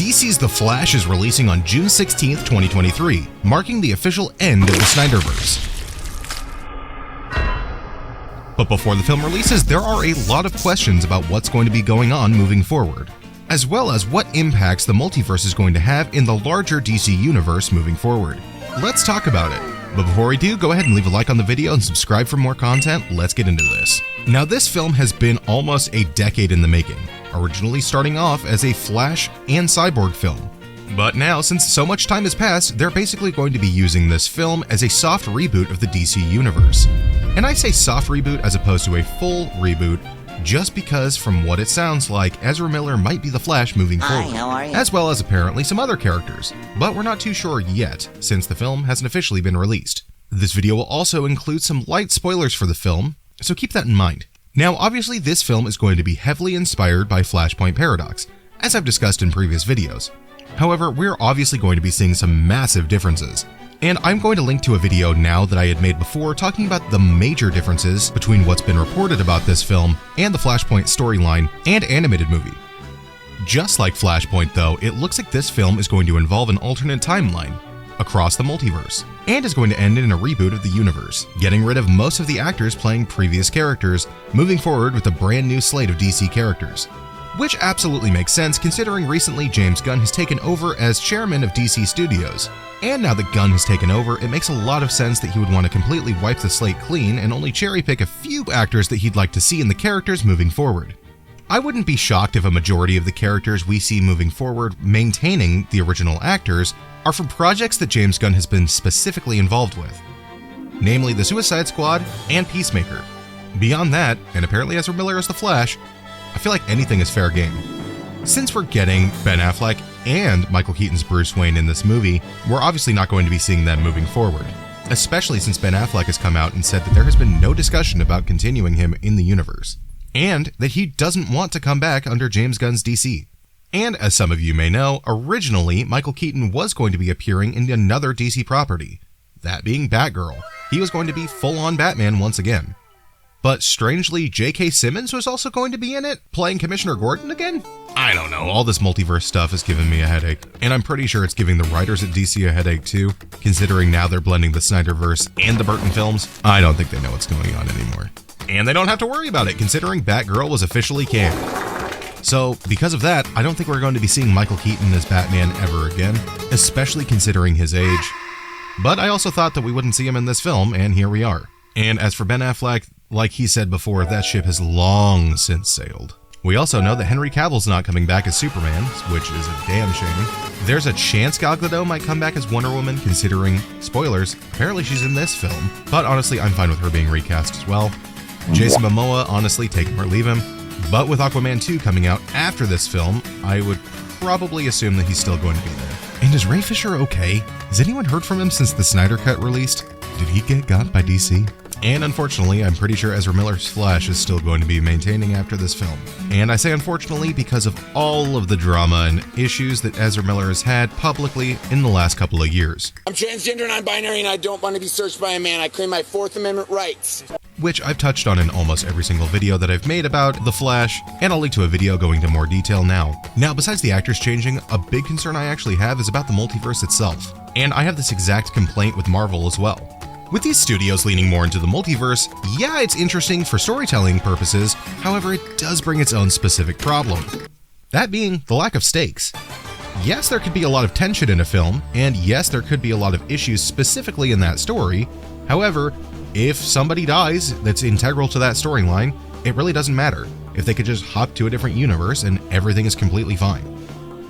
DC's The Flash is releasing on June 16th, 2023, marking the official end of the Snyderverse. But before the film releases, there are a lot of questions about what's going to be going on moving forward, as well as what impacts the multiverse is going to have in the larger DC universe moving forward. Let's talk about it. But before we do, go ahead and leave a like on the video and subscribe for more content. Let's get into this. Now, this film has been almost a decade in the making, originally starting off as a Flash and Cyborg film. But now, since so much time has passed, they're basically going to be using this film as a soft reboot of the DC universe. And I say soft reboot as opposed to a full reboot, just because from what it sounds like, Ezra Miller might be the Flash moving forward, as well as apparently some other characters, but we're not too sure yet, since the film hasn't officially been released. This video will also include some light spoilers for the film, so keep that in mind. Now, obviously this film is going to be heavily inspired by Flashpoint Paradox, as I've discussed in previous videos. However, we're obviously going to be seeing some massive differences, and I'm going to link to a video now that I had made before talking about the major differences between what's been reported about this film and the Flashpoint storyline and animated movie. Just like Flashpoint though, it looks like this film is going to involve an alternate timeline across the multiverse, and is going to end in a reboot of the universe, getting rid of most of the actors playing previous characters, moving forward with a brand new slate of DC characters. Which absolutely makes sense considering recently James Gunn has taken over as chairman of DC Studios. And now that Gunn has taken over, it makes a lot of sense that he would want to completely wipe the slate clean and only cherry pick a few actors that he'd like to see in the characters moving forward. I wouldn't be shocked if a majority of the characters we see moving forward, maintaining the original actors, are from projects that James Gunn has been specifically involved with, namely the Suicide Squad and Peacemaker. Beyond that, and apparently Ezra Miller as the Flash, I feel like anything is fair game. Since we're getting Ben Affleck and Michael Keaton's Bruce Wayne in this movie, we're obviously not going to be seeing them moving forward, especially since Ben Affleck has come out and said that there has been no discussion about continuing him in the universe, and that he doesn't want to come back under James Gunn's DC. And as some of you may know, originally Michael Keaton was going to be appearing in another DC property, that being Batgirl. He was going to be full-on Batman once again. But strangely, J.K. Simmons was also going to be in it, playing Commissioner Gordon again? I don't know, all this multiverse stuff is giving me a headache, and I'm pretty sure it's giving the writers at DC a headache too, considering now they're blending the Snyderverse and the Burton films. I don't think they know what's going on anymore. And they don't have to worry about it, considering Batgirl was officially canned. So, because of that, I don't think we're going to be seeing Michael Keaton as Batman ever again, especially considering his age. But I also thought that we wouldn't see him in this film, and here we are. And as for Ben Affleck, like he said before, that ship has long since sailed. We also know that Henry Cavill's not coming back as Superman, which is a damn shame. There's a chance Gal Gadot might come back as Wonder Woman, considering, spoilers, apparently she's in this film. But honestly, I'm fine with her being recast as well. Jason Momoa, honestly, take him or leave him. But with Aquaman 2 coming out after this film, I would probably assume that he's still going to be there. And is Ray Fisher okay? Has anyone heard from him since the Snyder Cut released? Did he get got by DC? And unfortunately, I'm pretty sure Ezra Miller's Flash is still going to be maintaining after this film. And I say unfortunately because of all of the drama and issues that Ezra Miller has had publicly in the last couple of years. I'm transgender, non-binary, and I don't want to be searched by a man. I claim my Fourth Amendment rights. Which I've touched on in almost every single video that I've made about The Flash, and I'll link to a video going into more detail now. Now, besides the actors changing, a big concern I actually have is about the multiverse itself. And I have this exact complaint with Marvel as well. With these studios leaning more into the multiverse, yeah, it's interesting for storytelling purposes, however, it does bring its own specific problem. That being the lack of stakes. Yes, there could be a lot of tension in a film, and yes, there could be a lot of issues specifically in that story. However, if somebody dies that's integral to that storyline, it really doesn't matter. If they could just hop to a different universe and everything is completely fine.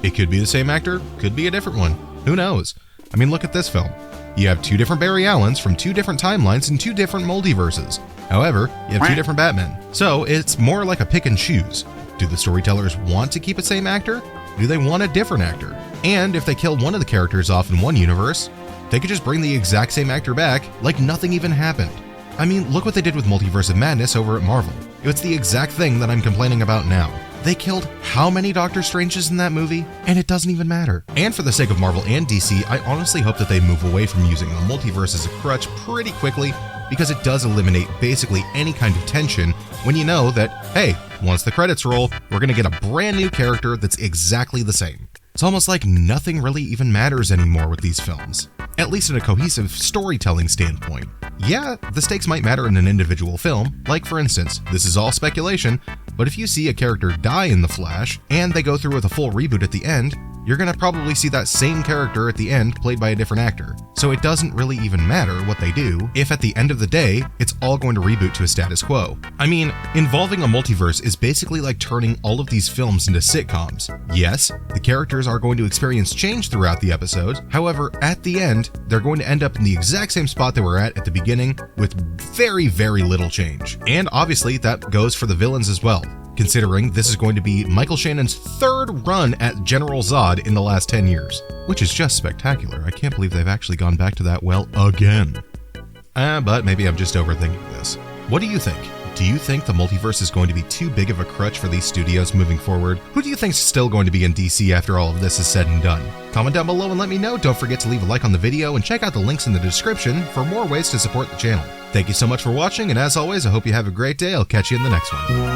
It could be the same actor, could be a different one. Who knows? I mean, look at this film. You have two different Barry Allens from two different timelines and two different multiverses. However, you have two different Batmen. So it's more like a pick and choose. Do the storytellers want to keep the same actor? Do they want a different actor? And if they kill one of the characters off in one universe, they could just bring the exact same actor back like nothing even happened. I mean, look what they did with Multiverse of Madness over at Marvel. It's the exact thing that I'm complaining about now. They killed how many Doctor Stranges in that movie? And it doesn't even matter. And for the sake of Marvel and DC, I honestly hope that they move away from using the multiverse as a crutch pretty quickly, because it does eliminate basically any kind of tension when you know that, hey, once the credits roll, we're going to get a brand new character that's exactly the same. It's almost like nothing really even matters anymore with these films, at least in a cohesive storytelling standpoint. Yeah, the stakes might matter in an individual film, like for instance, this is all speculation, but if you see a character die in The Flash, and they go through with a full reboot at the end, you're gonna probably see that same character at the end played by a different actor. So it doesn't really even matter what they do if at the end of the day, it's all going to reboot to a status quo. I mean, involving a multiverse is basically like turning all of these films into sitcoms. Yes, the characters are going to experience change throughout the episodes, however, at the end, they're going to end up in the exact same spot they were at the beginning with very, very little change. And obviously, that goes for the villains as well, considering this is going to be Michael Shannon's third run at General Zod in the last 10 years, which is just spectacular. I can't believe they've actually gone back to that well again. But maybe I'm just overthinking this. What do you think? Do you think the multiverse is going to be too big of a crutch for these studios moving forward? Who do you think is still going to be in DC after all of this is said and done? Comment down below and let me know. Don't forget to leave a like on the video and check out the links in the description for more ways to support the channel. Thank you so much for watching, and as always, I hope you have a great day. I'll catch you in the next one.